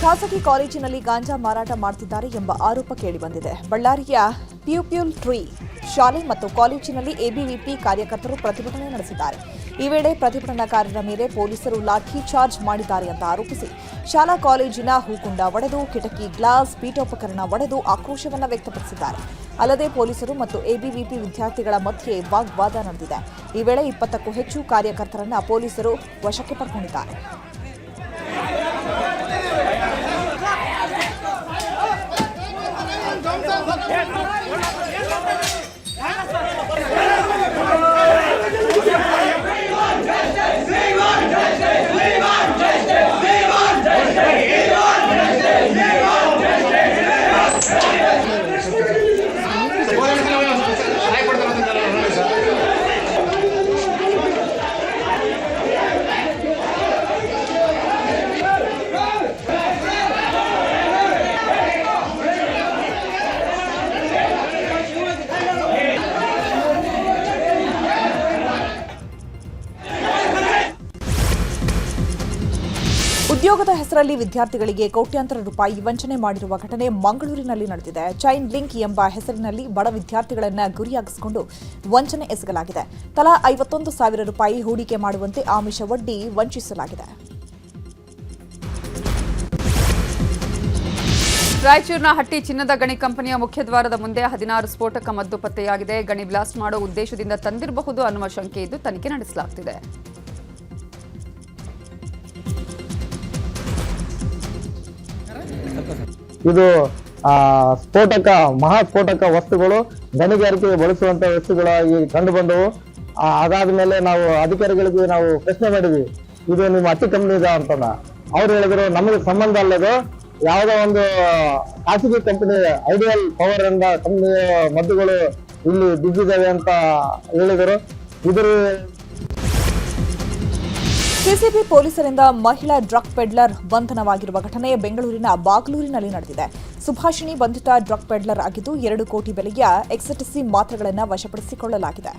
ಖಾಸಗಿ ಕಾಲೇಜಿನಲ್ಲಿ ಗಾಂಜಾ ಮಾರಾಟ ಮಾಡುತ್ತಿದ್ದಾರೆ ಎಂಬ ಆರೋಪ ಕೇಳಿಬಂದಿದೆ. ಬಳ್ಳಾರಿಯ ಪ್ಯೂಪಿಲ್ ಟ್ರೀ ಶಾಲೆ ಮತ್ತು ಕಾಲೇಜಿನಲ್ಲಿ ಎಬಿವಿಪಿ ಕಾರ್ಯಕರ್ತರು ಪ್ರತಿಭಟನೆ ನಡೆಸಿದ್ದಾರೆ. ಈ ವೇಳೆ ಪ್ರತಿಭಟನಾಕಾರರ ಮೇಲೆ ಪೊಲೀಸರು ಲಾಠಿ ಚಾರ್ಜ್ ಮಾಡಿದ್ದಾರೆ ಅಂತ ಆರೋಪಿಸಿ ಶಾಲಾ ಕಾಲೇಜಿನ ಹೂಕುಂಡ ಒಡೆದು ಕಿಟಕಿ ಗ್ಲಾಸ್ ಪೀಠೋಪಕರಣ ಒಡೆದು ಆಕ್ರೋಶವನ್ನು ವ್ಯಕ್ತಪಡಿಸಿದ್ದಾರೆ. ಅಲ್ಲದೆ ಪೊಲೀಸರು ಮತ್ತು ಎಬಿವಿಪಿ ವಿದ್ಯಾರ್ಥಿಗಳ ಮಧ್ಯೆ ವಾಗ್ವಾದ ನಡೆದಿದೆ. ಈ ವೇಳೆ 20ಕ್ಕೂ ಹೆಚ್ಚು ಕಾರ್ಯಕರ್ತರನ್ನು ಪೊಲೀಸರು ವಶಕ್ಕೆ ಪಡೆದುಕೊಂಡಿದ್ದಾರೆ. ಉದ್ಯೋಗದ ಹೆಸರಲ್ಲಿ ವಿದ್ಯಾರ್ಥಿಗಳಿಗೆ ಕೋಟ್ಯಾಂತರ ರೂಪಾಯಿ ವಂಚನೆ ಮಾಡಿರುವ ಘಟನೆ ಮಂಗಳೂರಿನಲ್ಲಿ ನಡೆದಿದೆ. ಚೈನ್ ಲಿಂಕ್ ಎಂಬ ಹೆಸರಿನಲ್ಲಿ ಬಡ ವಿದ್ಯಾರ್ಥಿಗಳನ್ನು ಗುರಿಯಾಗಿಸಿಕೊಂಡು ವಂಚನೆ ಎಸಗಲಾಗಿದೆ. ತಲಾ 51,000 ರೂಪಾಯಿ ಹೂಡಿಕೆ ಮಾಡುವಂತೆ ಆಮಿಷವೊಡ್ಡಿ ವಂಚಿಸಲಾಗಿದೆ. ರಾಯಚೂರಿನ ಹಟ್ಟಿ ಚಿನ್ನದ ಗಣಿ ಕಂಪನಿಯ ಮುಖ್ಯದ್ವಾರದ ಮುಂದೆ 16 ಸ್ಫೋಟಕ ಮದ್ದು ಪತ್ತೆಯಾಗಿದೆ. ಗಣಿ ಬ್ಲಾಸ್ಟ್ ಮಾಡೋ ಉದ್ದೇಶದಿಂದ ತಂದಿರಬಹುದು ಅನ್ನುವ ಶಂಕೆ ಇದ್ದು ತನಿಖೆ ನಡೆಸಲಾಗುತ್ತಿದೆ. ಇದು ಸ್ಫೋಟಕ ಮಹಾಸ್ಫೋಟಕ ವಸ್ತುಗಳು ಗಣಿಗಾರಿಕೆಗೆ ಬಳಸುವಂತ ವಸ್ತುಗಳಾಗಿ ಕಂಡು ಬಂದವು. ಅದಾದ ಮೇಲೆ ನಾವು ಅಧಿಕಾರಿಗಳಿಗೆ ನಾವು ಪ್ರಶ್ನೆ ಮಾಡಿದ್ವಿ, ಇದು ನಿಮ್ಮ ಹಟ್ಟಿ ಕಂಪ್ನಿದ ಅಂತಂದ. ಅವ್ರು ಹೇಳಿದ್ರು ನಮಗೆ ಸಂಬಂಧ ಅಲ್ಲದು, ಯಾವುದೋ ಒಂದು ಖಾಸಗಿ ಕಂಪನಿ ಐಡಿಯಲ್ ಪವರ್ ಎಂಬ ಕಂಪನಿಯ ಮದ್ದುಗಳು ಇಲ್ಲಿ ಬಿದ್ದಿದ್ದಾವೆ ಅಂತ ಹೇಳಿದರು. ಇದ್ರ ಸಿಸಿಬಿ ಪೊಲೀಸರಿಂದ ಮಹಿಳಾ ಡ್ರಗ್ ಪೆಡ್ಲರ್ ಬಂಧನವಾಗಿರುವ ಘಟನೆ ಬೆಂಗಳೂರಿನ ಬಾಗಲೂರಿನಲ್ಲಿ ನಡೆದಿದೆ. ಸುಭಾಷಿಣಿ ಬಂಧಿತ ಡ್ರಗ್ ಪೆಡ್ಲರ್ ಆಗಿದ್ದು 2 ಕೋಟಿ ಬೆಲೆಯ ಎಕ್ಸಟಸಿ ಮಾತ್ರೆಗಳನ್ನು ವಶಪಡಿಸಿಕೊಳ್ಳಲಾಗಿದೆ.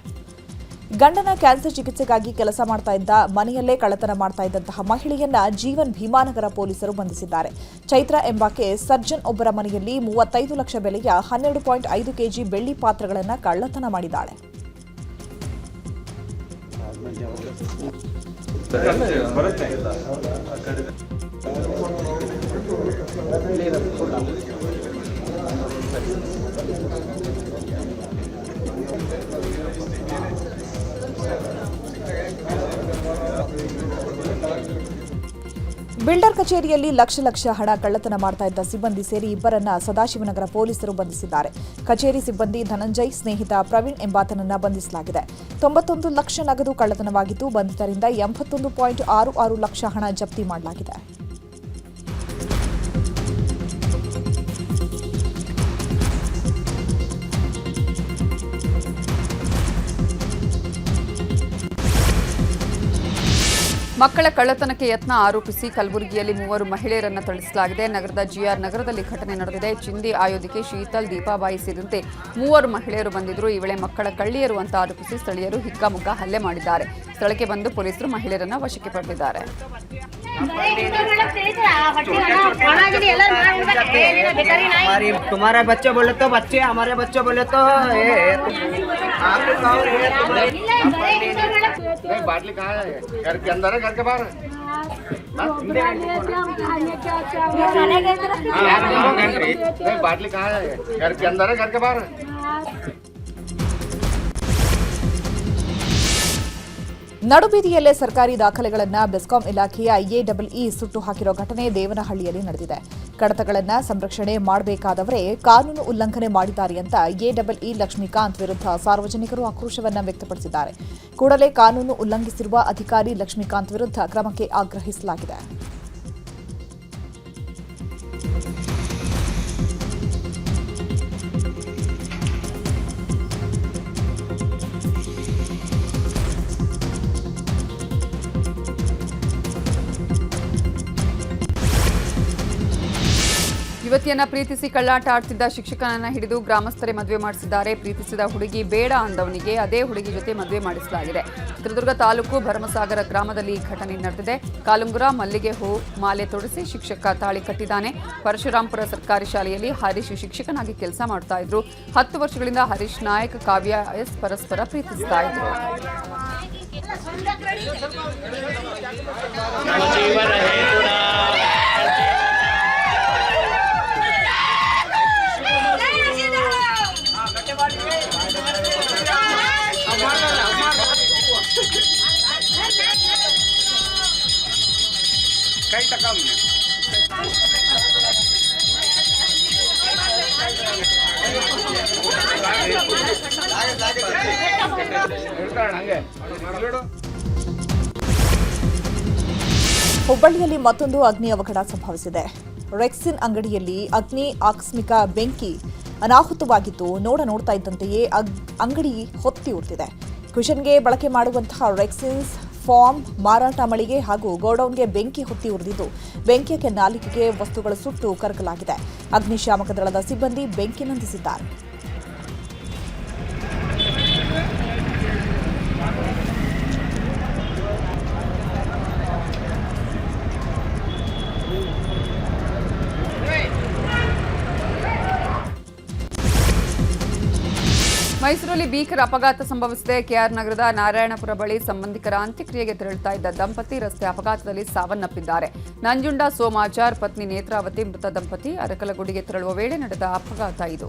ಗಂಡನ ಕ್ಯಾನ್ಸರ್ ಚಿಕಿತ್ಸೆಗಾಗಿ ಕೆಲಸ ಮಾಡ್ತಾ ಇದ್ದ ಮನೆಯಲ್ಲೇ ಕಳ್ಳತನ ಮಾಡ್ತಾ ಇದ್ದಂತಹ ಮಹಿಳೆಯನ್ನ ಜೀವನ್ ಭೀಮಾನಗರ ಪೊಲೀಸರು ಬಂಧಿಸಿದ್ದಾರೆ. ಚೈತ್ರ ಎಂಬಾಕೆ ಸರ್ಜನ್ ಒಬ್ಬರ ಮನೆಯಲ್ಲಿ 35 ಲಕ್ಷ ಬೆಲೆಯ 12.5 ಕೆಜಿ ಬೆಳ್ಳಿ ಪಾತ್ರೆಗಳನ್ನು ಕಳ್ಳತನ ಮಾಡಿದ್ದಾಳೆ. ಬಿಲ್ಡರ್ ಕಚೇರಿಯಲ್ಲಿ ಲಕ್ಷ ಹಣ ಕಳ್ಳತನ ಮಾಡ್ತಾ ಇದ್ದ ಸಿಬ್ಬಂದಿ ಸೇರಿ ಇಬ್ಬರನ್ನ ಸದಾಶಿವನಗರ ಪೊಲೀಸರು ಬಂಧಿಸಿದ್ದಾರೆ. ಕಚೇರಿ ಸಿಬ್ಬಂದಿ ಧನಂಜಯ್ ಸ್ನೇಹಿತ ಪ್ರವೀಣ್ ಎಂಬಾತನನ್ನ ಬಂಧಿಸಲಾಗಿದೆ. 91 ಲಕ್ಷ ನಗದು ಕಳ್ಳತನವಾಗಿದ್ದು ಬಂಧಿತರಿಂದ 81.66 ಲಕ್ಷ ಹಣ ಜಪ್ತಿ ಮಾಡಲಾಗಿದೆ. ಮಕ್ಕಳ ಕಳ್ಳತನಕ್ಕೆ ಯತ್ನ ಆರೋಪಿಸಿ ಕಲಬುರಗಿಯಲ್ಲಿ 3 ಮಹಿಳೆಯರನ್ನು ಥಳಿಸಲಾಗಿದೆ. ನಗರದ ಜಿಆರ್ ನಗರದಲ್ಲಿ ಘಟನೆ ನಡೆದಿದೆ. ಚಿಂದಿ ಆಯೋಧಿಕೆ ಶೀತಲ್ ದೀಪಾಬಾಯಿ ಸೇರಿದಂತೆ 3 ಮಹಿಳೆಯರು ಬಂದಿದ್ದರು. ಈ ವೇಳೆ ಮಕ್ಕಳ ಕಳ್ಳಿಯರು ಅಂತ ಆರೋಪಿಸಿ ಸ್ಥಳೀಯರು ಹಿಗ್ಗಾಮುಗ್ಗಾ ಹಲ್ಲೆ ಮಾಡಿದ್ದಾರೆ. ಸ್ಥಳಕ್ಕೆ ಬಂದು ಪೊಲೀಸರು ಮಹಿಳೆಯರನ್ನು ವಶಕ್ಕೆ ಪಡೆದಿದ್ದಾರೆ. तुम्हारा बच्चे बोले तो बच्चे, हमारे बच्चे बोले तो बाटली कहाँ है? घर के अंदर है, घर के बाहर है? बाटली कहाँ है? घर के अंदर है, घर के बाहर है? ನಡುಬೀದಿಯಲ್ಲೇ ಸರ್ಕಾರಿ ದಾಖಲೆಗಳನ್ನು ಬೆಸ್ಕಾಂ ಇಲಾಖೆಯ ಎಇಇ ಸುಟ್ಟು ಹಾಕಿರೋ ಘಟನೆ ದೇವನಹಳ್ಳಿಯಲ್ಲಿ ನಡೆದಿದೆ. ಕಡತಗಳನ್ನು ಸಂರಕ್ಷಣೆ ಮಾಡಬೇಕಾದವರೇ ಕಾನೂನು ಉಲ್ಲಂಘನೆ ಮಾಡಿದ್ದಾರೆ ಅಂತ ಎಇಇ ಲಕ್ಷ್ಮೀಕಾಂತ್ ವಿರುದ್ಧ ಸಾರ್ವಜನಿಕರು ಆಕ್ರೋಶವನ್ನು ವ್ಯಕ್ತಪಡಿಸಿದ್ದಾರೆ. ಕೂಡಲೇ ಕಾನೂನು ಉಲ್ಲಂಘಿಸಿರುವ ಅಧಿಕಾರಿ ಲಕ್ಷ್ಮೀಕಾಂತ್ ವಿರುದ್ಧ ಕ್ರಮಕ್ಕೆ ಆಗ್ರಹಿಸಲಾಗಿದೆ. ಯುವತಿಯನ್ನ ಪ್ರೀತಿಸಿ ಕಳ್ಳಾಟ ಆಡ್ತಿದ್ದ ಶಿಕ್ಷಕನನ್ನ ಹಿಡಿದು ಗ್ರಾಮಸ್ಥರೇ ಮದುವೆ ಮಾಡಿಸಿದ್ದಾರೆ. ಪ್ರೀತಿಸಿದ ಹುಡುಗಿ ಬೇಡ ಅಂದವನಿಗೆ ಅದೇ ಹುಡುಗಿ ಜೊತೆ ಮದುವೆ ಮಾಡಿಸಲಾಗಿದೆ. ಚಿತ್ರದುರ್ಗ ತಾಲೂಕು ಭರಮಸಾಗರ ಗ್ರಾಮದಲ್ಲಿ ಈ ಘಟನೆ ನಡೆದಿದೆ. ಕಾಲುಂಗುರ, ಮಲ್ಲಿಗೆ ಹೂ ಮಾಲೆ ತೊಡಿಸಿ ಶಿಕ್ಷಕ ತಾಳಿ ಕಟ್ಟಿದ್ದಾನೆ. ಪರಶುರಾಂಪುರ ಸರ್ಕಾರಿ ಶಾಲೆಯಲ್ಲಿ ಹರೀಶ್ ಶಿಕ್ಷಕನಾಗಿ ಕೆಲಸ ಮಾಡ್ತಾ ಇದ್ರು. 10 ವರ್ಷಗಳಿಂದ ಹರೀಶ್ ನಾಯಕ್, ಕಾವ್ಯ ಎಸ್ ಪರಸ್ಪರ ಪ್ರೀತಿಸ್ತಾ ಇದ್ರು. ಕೈ ತಗೊಂಡು ಹಂಗೆ ಹುಬ್ಬಳ್ಳಿಯಲ್ಲಿ ಮತ್ತೊಂದು ಅಗ್ನಿ ಅವಘಡ ಸಂಭವಿಸಿದೆ. ರೆಕ್ಸಿನ್ ಅಂಗಡಿಯಲ್ಲಿ ಅಗ್ನಿ ಆಕಸ್ಮಿಕ ಬೆಂಕಿ ಅನಾಹುತವಾಗಿದ್ದು ನೋಡ್ತಾ ಇದ್ದಂತೆಯೇ ಅಂಗಡಿ ಹೊತ್ತಿ ಉರಿದಿದೆ. ಕುಷನ್ಗೆ ಬಳಕೆ ಮಾಡುವಂತಹ ರೆಕ್ಸಿನ್ಸ್ ಫಾರ್ಮ್ ಮಾರಾಟ ಮಳಿಗೆ ಹಾಗೂ ಗೋಡೌನ್ಗೆ ಬೆಂಕಿ ಹೊತ್ತಿ ಉರಿದಿದ್ದು ಬೆಂಕಿಯ ಕೆನ್ನಾಲಿಗೆಗೆ ವಸ್ತುಗಳು ಸುಟ್ಟು ಕರಕಲಾಗಿದೆ. ಅಗ್ನಿಶಾಮಕ ದಳದ ಸಿಬ್ಬಂದಿ ಬೆಂಕಿ ನಂದಿಸಿದ್ದಾರೆ. ಮೈಸೂರಲ್ಲಿ ಭೀಕರ ಅಪಘಾತ ಸಂಭವಿಸಿದೆ. ಕೆಆರ್ ನಗರದ ನಾರಾಯಣಪುರ ಬಳಿ ಸಂಬಂಧಿಕರ ಅಂತ್ಯಕ್ರಿಯೆಗೆ ತೆರಳುತ್ತಾ ಇದ್ದ ದಂಪತಿ ರಸ್ತೆ ಅಪಘಾತದಲ್ಲಿ ಸಾವನ್ನಪ್ಪಿದ್ದಾರೆ. ನಂಜುಂಡ ಸೋಮಾಚಾರ್ ಪತ್ನಿ ನೇತ್ರಾವತಿ ಮೃತ ದಂಪತಿ. ಅರಕಲಗೂಡಿಗೆ ತೆರಳುವ ವೇಳೆ ನಡೆದ ಅಪಘಾತ ಇದು.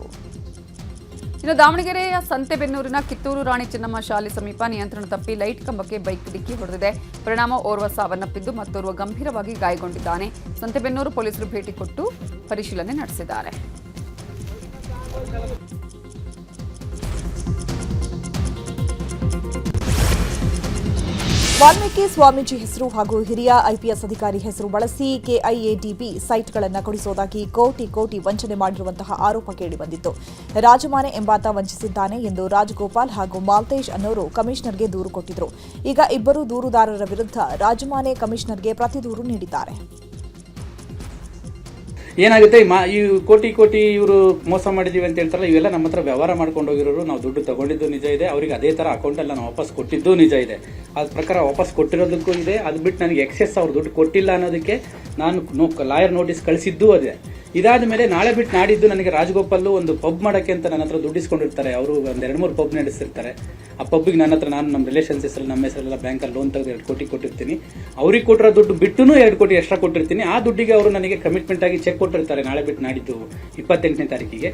ಇನ್ನು ದಾವಣಗೆರೆಯ ಸಂತೆಬೆನ್ನೂರಿನ ಕಿತ್ತೂರು ರಾಣಿ ಚೆನ್ನಮ್ಮ ಶಾಲೆ ಸಮೀಪ ನಿಯಂತ್ರಣ ತಪ್ಪಿ ಲೈಟ್ ಕಂಬಕ್ಕೆ ಬೈಕ್ ಡಿಕ್ಕಿ ಹೊಡೆದಿದೆ. ಪರಿಣಾಮ ಓರ್ವ ಸಾವನ್ನಪ್ಪಿದ್ದು ಮತ್ತೋರ್ವ ಗಂಭೀರವಾಗಿ ಗಾಯಗೊಂಡಿದ್ದಾನೆ. ಸಂತೆಬೆನ್ನೂರು ಪೊಲೀಸರು ಭೇಟಿ ಕೊಟ್ಟು ಪರಿಶೀಲನೆ ನಡೆಸಿದ್ದಾರೆ. ವಾಲ್ಮೀಕಿ ಸ್ವಾಮೀಜಿ ಹೆಸರು ಹಾಗೂ ಹಿರಿಯ ಐಪಿಎಸ್ ಅಧಿಕಾರಿ ಹೆಸರು ಬಳಸಿ ಕೆಐಎಡಿಬಿ ಸೈಟ್ಗಳನ್ನು ಕೊಡಿಸುವುದಾಗಿ ಕೋಟಿ ವಂಚನೆ ಮಾಡಿರುವಂತಹ ಆರೋಪ ಕೇಳಿಬಂದಿತ್ತು. ರಾಜಮಾನೆ ಎಂಬಾತ ವಂಚಿಸಿದ್ದಾನೆ ಎಂದು ರಾಜಗೋಪಾಲ್ ಹಾಗೂ ಮಾಲ್ತೇಶ್ ಅನ್ನೋರು ಕಮಿಷನರ್ಗೆ ದೂರು ಕೊಟ್ಟಿದ್ರು. ಈಗ ಇಬ್ಬರು ದೂರುದಾರರ ವಿರುದ್ಧ ರಾಜಮಾನೆ ಕಮಿಷನರ್ಗೆ ಪ್ರತಿ ದೂರು ನೀಡಿದ್ದಾರೆ. ಏನಾಗುತ್ತೆ ಈ ಕೋಟಿ ಇವರು ಮೋಸ ಮಾಡಿದೀವಿ ಅಂತ ಹೇಳ್ತಾರಲ್ಲ, ಇವೆಲ್ಲ ನಮ್ಮ ಹತ್ರ ವ್ಯವಹಾರ ಮಾಡ್ಕೊಂಡು ಹೋಗಿರೋರು. ನಾವು ದುಡ್ಡು ತಗೊಂಡಿದ್ದು ನಿಜ ಇದೆ, ಅವರಿಗೆ ಅದೇ ತರ ಅಕೌಂಟ್ ಎಲ್ಲ ನಾವು ವಾಪಸ್ ಕೊಟ್ಟಿದ್ದು ನಿಜ ಇದೆ. ಅದ ಪ್ರಕಾರ ವಾಪಸ್ ಕೊಟ್ಟಿರೋದಕ್ಕೂ ಇದೆ. ಅದು ಬಿಟ್ಟು ನನಗೆ ಎಕ್ಸೆಸ್ ಅವ್ರು ದುಡ್ಡು ಕೊಟ್ಟಿಲ್ಲ ಅನ್ನೋದಕ್ಕೆ ನಾನು ಲಾಯರ್ ನೋಟಿಸ್ ಕಳಿಸಿದ್ದು ಅದೇ. ಇದಾದ ಮೇಲೆ ನಾಳೆ ಬಿಟ್ಟು ನಾಡಿದ್ದು ನನಗೆ ರಾಜಗೋಪಾಲ್ ಒಂದು ಪಬ್ ಮಾಡಕ್ಕೆ ಅಂತ ನನ್ನ ಹತ್ರ ದುಡ್ಡು ಇಸ್ಕೊಂಡಿರ್ತಾರೆ. ಅವರು ಒಂದು 2-3 ಪಬ್ ನಡೆಸಿರ್ತಾರೆ. ಆ ಪಬ್ಬಿಗೆ ನನ್ನ ಹತ್ರ ನಾನು ನಮ್ಮ ರಿಲೇಷನ್ಸ್ ಹೆಸರಲ್ಲಿ ನಮ್ಮ ಹೆಸರೆಲ್ಲ ಬ್ಯಾಂಕಲ್ಲಿ ಲೋನ್ ತೆಗೆದು 2 ಕೋಟಿ ಕೊಟ್ಟಿರ್ತೀನಿ. ಅವ್ರಿಗೆ ಕೊಟ್ಟಿರೋ ದುಡ್ಡು ಬಿಟ್ಟು 2 ಕೋಟಿ ಎಕ್ಸ್ಟ್ರಾ ಕೊಟ್ಟಿರ್ತೀನಿ. ಆ ದುಡ್ಡಿಗೆ ಅವರು ನನಗೆ ಕಮಿಟ್ಮೆಂಟ್ ಆಗಿ ಚೆಕ್ ಕೊಟ್ಟಿರ್ತಾರೆ ನಾಳೆ ಬಿಟ್ಟು ನಾಡಿದ್ದು 28ನೇ ತಾರೀಕಿಗೆ.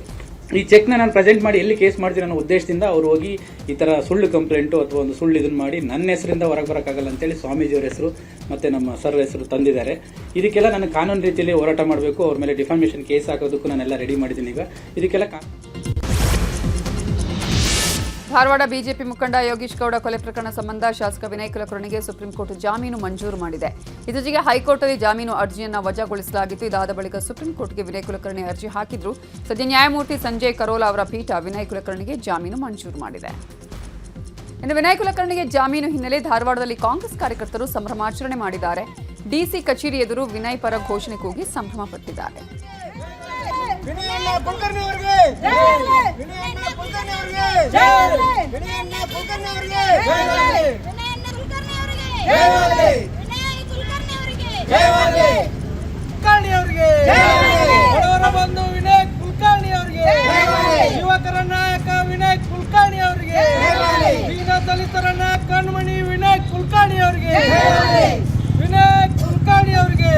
ಈ ಚೆಕ್ನ ನಾನು ಪ್ರೆಸೆಂಟ್ ಮಾಡಿ ಎಲ್ಲಿ ಕೇಸ್ ಮಾಡ್ತೀನಿ ಅನ್ನೋ ಉದ್ದೇಶದಿಂದ ಅವರು ಹೋಗಿ ಈ ತರ ಸುಳ್ಳು ಕಂಪ್ಲೇಂಟು ಅಥವಾ ಒಂದು ಸುಳ್ಳು ಇದನ್ನ ಮಾಡಿ ನನ್ನ ಹೆಸರಿಂದ ಹೊರಗೆ ಬರೋಕ್ಕಾಗಲ್ಲ ಅಂತೇಳಿ ಸ್ವಾಮೀಜಿಯವರ ಹೆಸರು ಮತ್ತೆ ನಮ್ಮ ಸರ್ ಹೆಸರು ತಂದಿದ್ದಾರೆ. ಇದಕ್ಕೆಲ್ಲ ನಾನು ಕಾನೂನು ರೀತಿಯಲ್ಲಿ ಹೋರಾಟ ಮಾಡಬೇಕು. ಅವ್ರ ಮೇಲೆ ಡಿಫಾಮೇಷನ್ ಕೇಸ್ ಹಾಕೋದಕ್ಕೂ ನಾನೆಲ್ಲ ರೆಡಿ ಮಾಡಿದ್ದೀನಿ. ಈಗ ಇದಕ್ಕೆಲ್ಲ ಧಾರವಾಡ ಬಿಜೆಪಿ ಮುಖಂಡ ಯೋಗೀಶ್ ಗೌಡ ಕೊಲೆ ಪ್ರಕರಣ ಸಂಬಂಧ ಶಾಸಕ ವಿನಯ್ ಕುಲಕರ್ಣಿಗೆ ಸುಪ್ರೀಂ ಕೋರ್ಟ್ ಜಾಮೀನು ಮಂಜೂರು ಮಾಡಿದೆ. ಇತ್ತೀಚೆಗೆ ಹೈಕೋರ್ಟ್ನಲ್ಲಿ ಜಾಮೀನು ಅರ್ಜಿಯನ್ನು ವಜಾಗೊಳಿಸಲಾಗಿತ್ತು. ಇದಾದ ಬಳಿಕ ಸುಪ್ರೀಂ ಕೋರ್ಟ್ಗೆ ವಿನಯ್ ಕುಲಕರ್ಣಿ ಅರ್ಜಿ ಹಾಕಿದ್ರು. ಸದ್ಯ ನ್ಯಾಯಮೂರ್ತಿ ಸಂಜಯ್ ಕರೋಲ್ ಅವರ ಪೀಠ ವಿನಯ್ ಕುಲಕರ್ಣಿಗೆ ಜಾಮೀನು ಮಂಜೂರು ಮಾಡಿದೆ. ಇನ್ನು ವಿನಯ್ ಕುಲಕರ್ಣಿಗೆ ಜಾಮೀನು ಹಿನ್ನೆಲೆ ಧಾರವಾಡದಲ್ಲಿ ಕಾಂಗ್ರೆಸ್ ಕಾರ್ಯಕರ್ತರು ಸಂಭ್ರಮಾಚರಣೆ ಮಾಡಿದ್ದಾರೆ. ಡಿಸಿ ಕಚೇರಿ ಎದುರು ವಿನಯ್ ಪರ ಘೋಷಣೆ ಕೂಗಿ ಸಂಭ್ರಮ ಪಟ್ಟಿದ್ದಾರೆ. ಬಂಧು ವಿನಯ್ ಕುಲಕರ್ಣಿ ಅವರಿಗೆ, ಯುವಕರ ನಾಯಕ ವಿನಯ್ ಕುಲಕರ್ಣಿ ಅವರಿಗೆ, ದೀನ ದಲಿತರ ನಾಯಕ ಕಣ್ಮಣಿ ವಿನಯ್ ಕುಲಕರ್ಣಿ ಅವರಿಗೆ, ವಿನಯ್ ಕುಲಕರ್ಣಿ ಅವರಿಗೆ.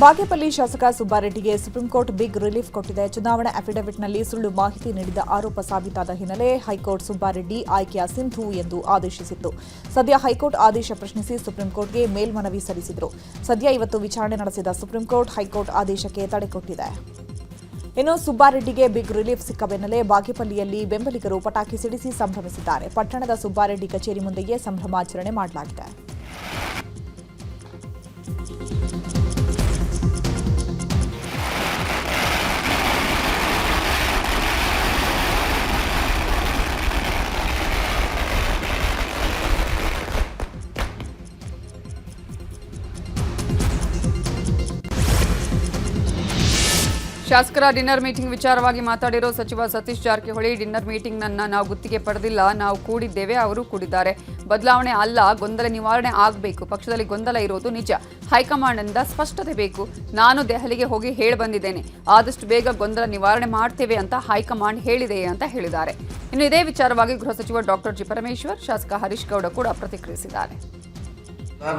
ಬಾಗೇಪಲ್ಲಿ ಶಾಸಕ ಸುಬ್ಬಾರೆಡ್ಡಿಗೆ ಸುಪ್ರೀಂ ಕೋರ್ಟ್ ಬಿಗ್ ರಿಲೀಫ್ ಕೊಟ್ಟಿದೆ. ಚುನಾವಣಾ ಅಫಿಡವಿಟ್ನಲ್ಲಿ ಸುಳ್ಳು ಮಾಹಿತಿ ನೀಡಿದ ಆರೋಪ ಸಾಬೀತಾದ ಹಿನ್ನೆಲೆ ಹೈಕೋರ್ಟ್ ಸುಬ್ಬಾರೆಡ್ಡಿ ಆಯ್ಕೆಯ ಸಿಂಧು ಎಂದು ಆದೇಶಿಸಿತ್ತು. ಸದ್ಯ ಹೈಕೋರ್ಟ್ ಆದೇಶ ಪ್ರಶ್ನಿಸಿ ಸುಪ್ರೀಂ ಕೋರ್ಟ್ಗೆ ಮೇಲ್ಮನವಿ ಸಲ್ಲಿಸಿದ್ರು. ಸದ್ಯ ಇವತ್ತು ವಿಚಾರಣೆ ನಡೆಸಿದ ಸುಪ್ರೀಂ ಕೋರ್ಟ್ ಹೈಕೋರ್ಟ್ ಆದೇಶಕ್ಕೆ ತಡೆ ಕೊಟ್ಟಿದೆ. ಇನ್ನು ಸುಬ್ಬಾರೆಡ್ಡಿಗೆ ಬಿಗ್ ರಿಲೀಫ್ ಸಿಕ್ಕ ಬೆನ್ನಲ್ಲೇ ಬಾಗೇಪಲ್ಲಿಯಲ್ಲಿ ಬೆಂಬಲಿಗರು ಪಟಾಕಿ ಸಿಡಿಸಿ ಸಂಭ್ರಮಿಸಿದ್ದಾರೆ. ಪಟ್ಟಣದ ಸುಬ್ಬಾರೆಡ್ಡಿ ಕಚೇರಿ ಮುಂದೆಯೇ ಸಂಭ್ರಮಾಚರಣೆ ಮಾಡಲಾಗಿದೆ. ಶಾಸಕರ ಡಿನ್ನರ್ ಮೀಟಿಂಗ್ ವಿಚಾರವಾಗಿ ಮಾತಾಡಿರೋ ಸಚಿವ ಸತೀಶ್ ಜಾರಕಿಹೊಳಿ, ಡಿನ್ನರ್ ಮೀಟಿಂಗ್ ನಾವು ಗುತ್ತಿಗೆ ಪಡೆದಿಲ್ಲ, ನಾವು ಕೂಡಿದ್ದೇವೆ, ಅವರು ಕೂಡಿದ್ದಾರೆ. ಬದಲಾವಣೆ ಅಲ್ಲ, ಗೊಂದಲ ನಿವಾರಣೆ ಆಗಬೇಕು. ಪಕ್ಷದಲ್ಲಿ ಗೊಂದಲ ಇರೋದು ನಿಜ. ಹೈಕಮಾಂಡ್ನಿಂದ ಸ್ಪಷ್ಟತೆ ಬೇಕು. ನಾನು ದೆಹಲಿಗೆ ಹೋಗಿ ಹೇಳಿ ಬಂದಿದ್ದೇನೆ, ಆದಷ್ಟು ಬೇಗ ಗೊಂದಲ ನಿವಾರಣೆ ಮಾಡ್ತೇವೆ ಅಂತ ಹೈಕಮಾಂಡ್ ಹೇಳಿದೆ ಅಂತ ಹೇಳಿದ್ದಾರೆ. ಇನ್ನು ಇದೇ ವಿಚಾರವಾಗಿ ಗೃಹ ಸಚಿವ ಡಾಕ್ಟರ್ ಜಿ ಪರಮೇಶ್ವರ್, ಶಾಸಕ ಹರೀಶ್ ಗೌಡ ಕೂಡ ಪ್ರತಿಕ್ರಿಯಿಸಿದ್ದಾರೆ.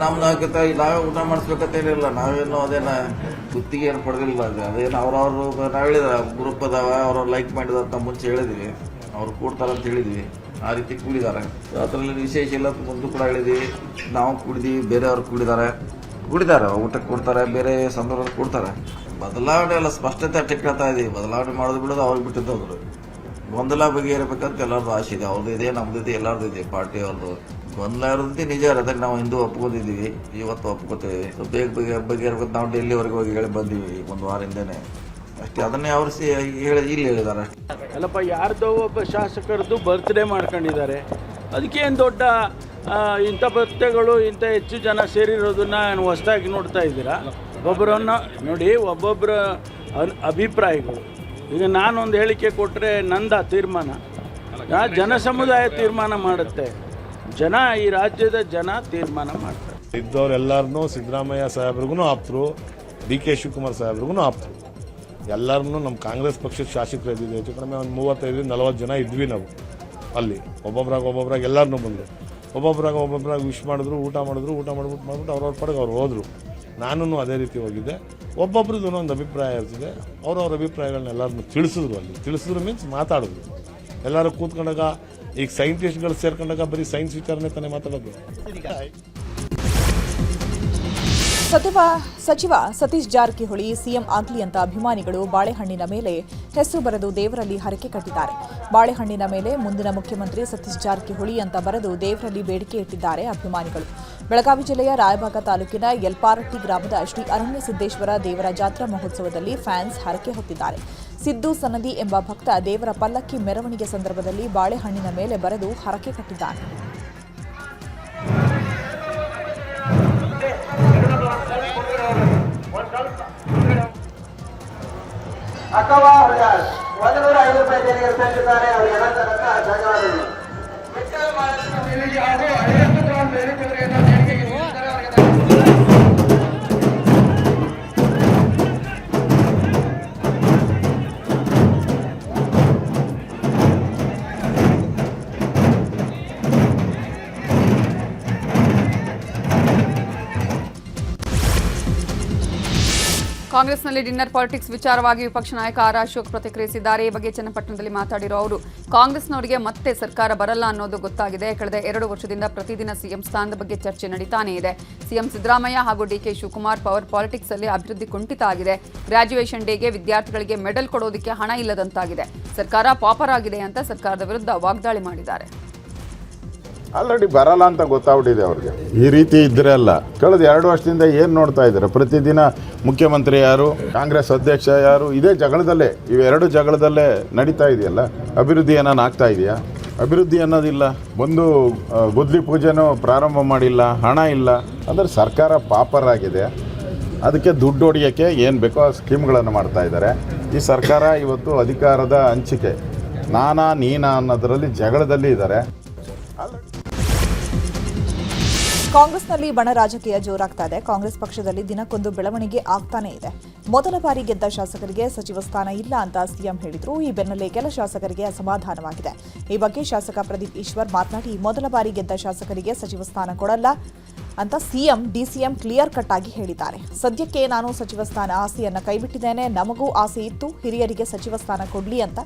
ನಾವೇ ಊಟ ಮಾಡಿಸ್ಬೇಕಂತ ಏನಿಲ್ಲ, ನಾವೇನು ಅದೇನ ಗುತ್ತಿಗೆ ಏನು ಪಡೆದಿಲ್ಲ. ಅದೇನು ಅವ್ರವ್ರು ನಾವು ಹೇಳಿದ ಗ್ರೂಪ್ ಅದಾವ, ಅವ್ರವ್ರು ಲೈಕ್ ಮಾಡಿದಂತ ಮುಂಚೆ ಹೇಳಿದ್ವಿ, ಅವ್ರು ಕೂಡ್ತಾರಂತ ಹೇಳಿದ್ವಿ, ಆ ರೀತಿ ಕೂಡಿದ್ದಾರೆ. ಅದರಲ್ಲಿ ವಿಶೇಷ ಇಲ್ಲ. ಮುಂದೆ ಕೂಡ ಹೇಳಿದ್ವಿ, ನಾವು ಕೂಡಿದೀವಿ, ಬೇರೆಯವ್ರು ಕೂಡಿದ್ದಾರೆ, ಊಟಕ್ಕೆ ಕೊಡ್ತಾರೆ, ಬೇರೆ ಸಂದರ್ಭದಲ್ಲಿ ಕೊಡ್ತಾರೆ. ಬದಲಾವಣೆ ಎಲ್ಲ ಸ್ಪಷ್ಟತೆ ಅಷ್ಟೇ ಕೇಳ್ತಾ ಇದೀವಿ. ಬದಲಾವಣೆ ಮಾಡೋದು ಬಿಡೋದು ಅವ್ರಿಗೆ ಬಿಟ್ಟಿದ್ದವ್ರು. ಗೊಂದಲ ಬಗೆಹರಿಬೇಕಂತ ಎಲ್ಲರದ್ದು ಆಸೆ ಇದೆ. ಅವ್ರದ್ದು ಇದೆ, ನಮ್ದು ಇದೆ, ಎಲ್ಲರದ್ದು ಇದೆ. ಪಾರ್ಟಿ ಅವ್ರದ್ದು ಗೊಂದಲ ಇರೋದಕ್ಕೆ ನಿಜ ಇರೋದಕ್ಕೆ ನಾವು ಹಿಂದೂ ಒಪ್ಕೊಂಡಿದ್ದೀವಿ, ಇವತ್ತು ಒಪ್ಕೋತೀವಿ. ಬೇಗ ಬಗೆಹರ್ಬೇಕು. ನಾವು ಡೆಲ್ಲಿವರೆಗೆ ಹೋಗಿ ಹೇಳಿ ಬಂದೀವಿ ಒಂದು ವಾರದಿಂದನೇ ಅಷ್ಟೇ. ಅದನ್ನೇ ಅವರು ಇಲ್ಲಿ ಹೇಳಿದ್ದಾರೆ ಅಷ್ಟೇ. ಅಲ್ಲಪ್ಪ, ಯಾರ್ದೋ ಒಬ್ಬ ಶಾಸಕರದ್ದು ಬರ್ತ್ಡೇ ಮಾಡ್ಕೊಂಡಿದ್ದಾರೆ, ಅದಕ್ಕೇನು ದೊಡ್ಡ ಇಂಥ ಪತ್ತೆಗಳು ಇಂಥ ಹೆಚ್ಚು ಜನ ಸೇರಿರೋದನ್ನ ಹೊಸದಾಗಿ ನೋಡ್ತಾ ಇದ್ದೀರಾ? ಒಬ್ಬರನ್ನು ನೋಡಿ, ಒಬ್ಬೊಬ್ಬರ ಅಭಿಪ್ರಾಯಗಳು. ಈಗ ನಾನೊಂದು ಹೇಳಿಕೆ ಕೊಟ್ಟರೆ ನಂದ ತೀರ್ಮಾನ, ಜನ ಸಮುದಾಯ ತೀರ್ಮಾನ ಮಾಡುತ್ತೆ. ಜನ, ಈ ರಾಜ್ಯದ ಜನ ತೀರ್ಮಾನ ಮಾಡ್ತಾರೆ. ಇದ್ದವರೆಲ್ಲರನ್ನೂ ಸಿದ್ದರಾಮಯ್ಯ ಸಾಹೇಬ್ರಿಗೂ ಆಪ್ತರು, ಡಿ ಕೆ ಶಿವಕುಮಾರ್ ಸಾಹೇಬ್ರಿಗೂ ಆಪ್ತರು. ಎಲ್ಲರನ್ನೂ ನಮ್ಮ ಕಾಂಗ್ರೆಸ್ ಪಕ್ಷದ ಶಾಸಕರು ಇದ್ದಿದ್ದು ಹೆಚ್ಚು ಕಡಿಮೆ ಒಂದು 35-40 ಜನ ಇದ್ವಿ ನಾವು ಅಲ್ಲಿ. ಒಬ್ಬೊಬ್ರಾಗ ಎಲ್ಲರನ್ನೂ ಬಂದರು, ಒಬ್ಬೊಬ್ರಾಗ ವಿಶ್ ಮಾಡಿದ್ರು, ಊಟ ಮಾಡ್ಬಿಟ್ಟು ಅವ್ರವ್ರ ಪಡೆಗೆ ಅವ್ರು ಹೋದರು. ನಾನು ಅದೇ ರೀತಿ ಹೋಗಿದ್ದೆ. ಒಬ್ಬೊಬ್ರದ್ದು ಒಂದು ಅಭಿಪ್ರಾಯ ಇರ್ತದೆ, ಅವ್ರವ್ರ ಅಭಿಪ್ರಾಯಗಳನ್ನ ಎಲ್ಲರನ್ನೂ ತಿಳಿಸಿದ್ರು ಮೀನ್ಸ್ ಮಾತಾಡಿದ್ರು. ಎಲ್ಲರೂ ಕೂತ್ಕೊಂಡಾಗ, ಈಗ ಸೈಂಟಿಸ್ಟ್ಗಳು ಸೇರ್ಕೊಂಡಾಗ ಬರೀ ಸೈನ್ಸ್ ವಿಚಾರನೆ ತಾನೇ ಮಾತಾಡೋದು. ಸಚಿವ ಸತೀಶ್ ಜಾರಕಿಹೊಳಿ ಸಿಎಂ ಆಗ್ಲಿ ಅಂತ ಅಭಿಮಾನಿಗಳು ಬಾಳೆಹಣ್ಣಿನ ಮೇಲೆ ಹೆಸರು ಬರೆದು ದೇವರಲ್ಲಿ ಹರಕೆ ಕಟ್ಟಿದ್ದಾರೆ. ಬಾಳೆಹಣ್ಣಿನ ಮೇಲೆ ಮುಂದಿನ ಮುಖ್ಯಮಂತ್ರಿ ಸತೀಶ್ ಜಾರಕಿಹೊಳಿ ಅಂತ ಬರೆದು ದೇವರಲ್ಲಿ ಬೇಡಿಕೆ ಇಟ್ಟಿದ್ದಾರೆ ಅಭಿಮಾನಿಗಳು. ಬೆಳಗಾವಿ ಜಿಲ್ಲೆಯ ರಾಯಬಾಗ ತಾಲೂಕಿನ ಯಲ್ಪಾರಟ್ಟಿ ಗ್ರಾಮದ ಶ್ರೀ ಅರಣ್ಯ ಸಿದ್ದೇಶ್ವರ ದೇವರ ಜಾತ್ರಾ ಮಹೋತ್ಸವದಲ್ಲಿ ಫ್ಯಾನ್ಸ್ ಹರಕೆ ಹೊತ್ತಿದ್ದಾರೆ. ಸಿದ್ದು ಸನದಿ ಎಂಬ ಭಕ್ತ ದೇವರ ಪಲ್ಲಕ್ಕಿ ಮೆರವಣಿಗೆ ಸಂದರ್ಭದಲ್ಲಿ ಬಾಳೆಹಣ್ಣಿನ ಮೇಲೆ ಬರೆದು ಹರಕೆ ಕಟ್ಟಿದ್ದಾನೆ. ಅಥವಾ 105 ರೂಪಾಯಿ ತೆರಿಗೆ ತಂದಿದ್ದಾರೆ. ಅವರಿಗೆಲ್ಲ ಧನ್ಯವಾದಗಳು. ಕಾಂಗ್ರೆಸ್ನಲ್ಲಿ ಡಿನ್ನರ್ ಪಾಲಿಟಿಕ್ಸ್ ವಿಚಾರವಾಗಿ ವಿಪಕ್ಷ ನಾಯಕ ಆರ್ ಅಶೋಕ್ ಪ್ರತಿಕ್ರಿಯಿಸಿದ್ದಾರೆ. ಈ ಬಗ್ಗೆ ಚನ್ನಪಟ್ಟಣದಲ್ಲಿ ಮಾತಾಡಿರೋ ಅವರು, ಕಾಂಗ್ರೆಸ್ನವರಿಗೆ ಮತ್ತೆ ಸರ್ಕಾರ ಬರಲ್ಲ ಅನ್ನೋದು ಗೊತ್ತಾಗಿದೆ. ಕಳೆದ 2 ವರ್ಷದಿಂದ ಪ್ರತಿದಿನ ಸಿಎಂ ಸ್ಥಾನದ ಬಗ್ಗೆ ಚರ್ಚೆ ನಡೀತಾನೇ ಇದೆ. ಸಿಎಂ ಸಿದ್ದರಾಮಯ್ಯ ಹಾಗೂ D K Shivakumar power politics ಅಲ್ಲಿ ಅಭಿವೃದ್ಧಿ ಕುಂಠಿತ ಆಗಿದೆ. ಗ್ರಾಜ್ಯುಯೇಷನ್ ಡೇಗೆ ವಿದ್ಯಾರ್ಥಿಗಳಿಗೆ ಮೆಡಲ್ ಕೊಡೋದಕ್ಕೆ ಹಣ ಇಲ್ಲದಂತಾಗಿದೆ. ಸರ್ಕಾರ ಪಾಪರ್ ಆಗಿದೆ ಅಂತ ಸರ್ಕಾರದ ವಿರುದ್ಧ ವಾಗ್ದಾಳಿ ಮಾಡಿದ್ದಾರೆ. ಆಲ್ರೆಡಿ ಬರಲ್ಲ ಅಂತ ಗೊತ್ತಾಗ್ಬಿಟ್ಟಿದೆ ಅವ್ರಿಗೆ. ಈ ರೀತಿ ಇದ್ರೆ ಅಲ್ಲ, ಕಳೆದ 2 ವರ್ಷದಿಂದ ಏನು ನೋಡ್ತಾ ಇದ್ದಾರೆ? ಪ್ರತಿದಿನ ಮುಖ್ಯಮಂತ್ರಿ ಯಾರು, ಕಾಂಗ್ರೆಸ್ ಅಧ್ಯಕ್ಷ ಯಾರು, ಇದೇ ಜಗಳದಲ್ಲೇ, ಇವೆರಡು ಜಗಳದಲ್ಲೇ ನಡೀತಾ ಇದೆಯಲ್ಲ. ಅಭಿವೃದ್ಧಿ ಏನಾನು ಆಗ್ತಾ ಇದೆಯಾ? ಅಭಿವೃದ್ಧಿ ಅನ್ನೋದಿಲ್ಲ. ಒಂದು ಗುದ್ಲಿ ಪೂಜೆನೂ ಪ್ರಾರಂಭ ಮಾಡಿಲ್ಲ, ಹಣ ಇಲ್ಲ ಅಂದರೆ ಸರ್ಕಾರ ಪಾಪರ್ ಆಗಿದೆ. ಅದಕ್ಕೆ ದುಡ್ಡು ಹೊಡಿಯೋಕ್ಕೆ ಏನು ಬೇಕೋ ಆ ಸ್ಕೀಮ್ಗಳನ್ನು ಮಾಡ್ತಾ ಇದ್ದಾರೆ. ಈ ಸರ್ಕಾರ ಇವತ್ತು ಅಧಿಕಾರದ ಹಂಚಿಕೆ, ನಾನಾ ನೀನಾ ಅನ್ನೋದರಲ್ಲಿ ಜಗಳದಲ್ಲಿ ಇದ್ದಾರೆ. ಕಾಂಗ್ರೆಸ್ನಲ್ಲಿ ಬಣ ರಾಜಕೀಯ ಜೋರಾಗ್ತಾ ಇದೆ. ಕಾಂಗ್ರೆಸ್ ಪಕ್ಷದಲ್ಲಿ ದಿನಕ್ಕೊಂದು ಬೆಳವಣಿಗೆ ಆಗ್ತಾನೇ ಇದೆ. ಮೊದಲ ಬಾರಿ ಗೆದ್ದ ಶಾಸಕರಿಗೆ ಸಚಿವ ಸ್ಥಾನ ಇಲ್ಲ ಅಂತ ಸಿಎಂ ಹೇಳಿದ್ರು. ಈ ಬೆನ್ನಲ್ಲೇ ಕೆಲ ಶಾಸಕರಿಗೆ ಅಸಮಾಧಾನವಾಗಿದೆ. ಈ ಬಗ್ಗೆ ಶಾಸಕ ಪ್ರದೀಪ್ ಈಶ್ವರ್ ಮಾತನಾಡಿ, ಮೊದಲ ಬಾರಿ ಗೆದ್ದ ಶಾಸಕರಿಗೆ ಸಚಿವ ಸ್ಥಾನ ಕೊಡಲ್ಲ ಅಂತ ಸಿಎಂ ಡಿಸಿಎಂ ಕ್ಲಿಯರ್ ಕಟ್ ಆಗಿ ಹೇಳಿದ್ದಾರೆ. ಸದ್ಯಕ್ಕೆ ನಾನು ಸಚಿವ ಸ್ಥಾನ ಆಸೆಯನ್ನ ಕೈಬಿಟ್ಟಿದ್ದೇನೆ. ನಮಗೂ ಆಸೆ ಇತ್ತು ಹಿರಿಯರಿಗೆ ಸಚಿವ ಸ್ಥಾನ ಕೊಡ್ಲಿ ಅಂತ.